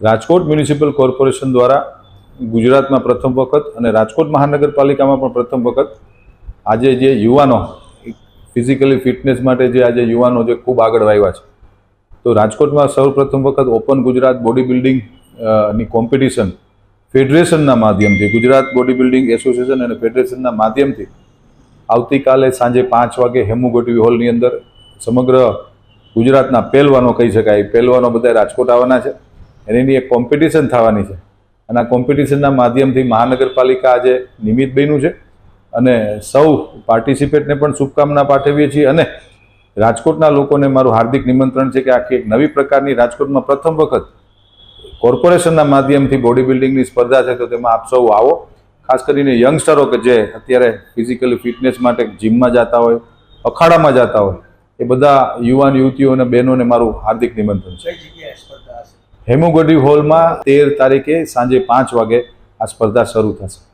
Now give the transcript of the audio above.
Rajkot municipal corporation દ્વારા ગુજરાતમાં પ્રથમ વખત અને રાજકોટ મહાનગરપાલિકામાં પણ પ્રથમ વખત આજે જે યુવાનો ફિઝિકલી ફિટનેસ માટે જે આજે યુવાનો જે ખૂબ આગળ આવ્યા છે, તો રાજકોટમાં સૌપ્રથમ વખત ઓપન ગુજરાત બોડી બિલ્ડિંગ ની કોમ્પિટિશન ફેડરેશનના માધ્યમથી, ગુજરાત બોડી બિલ્ડિંગ એસોસિએશન અને ફેડરેશનના માધ્યમથી આવતીકાલે સાંજે 5 વાગે હેમુ ગઢવી હોલની અંદર સમગ્ર ગુજરાતના પહેલવાનો કહી શકાય, પહેલવાનો બધા રાજકોટ આવવાના છે અને એની એક કોમ્પિટિશન થવાની છે. અને આ કોમ્પિટિશનના માધ્યમથી મહાનગરપાલિકા આજે નિમિત્ત બન્યું છે અને સૌ પાર્ટિસિપેટને પણ શુભકામના પાઠવીએ છીએ. અને રાજકોટના લોકોને મારું હાર્દિક નિમંત્રણ છે કે આખી એક નવી પ્રકારની રાજકોટમાં પ્રથમ વખત કોર્પોરેશનના માધ્યમથી બોડી બિલ્ડિંગની સ્પર્ધા છે, તો તેમાં આપ સૌ આવો. ખાસ કરીને યંગસ્ટરો કે જે અત્યારે ફિઝિકલી ફિટનેસ માટે જીમમાં જતા હોય, અખાડામાં જતા હોય, એ બધા યુવાન યુવતીઓ અને બહેનોને મારું હાર્દિક નિમંત્રણ છે. હેમુ ગઢવી હોલમાં 13 તારીખે સાંજે 5 વાગે આ સ્પર્ધા શરૂ થશે.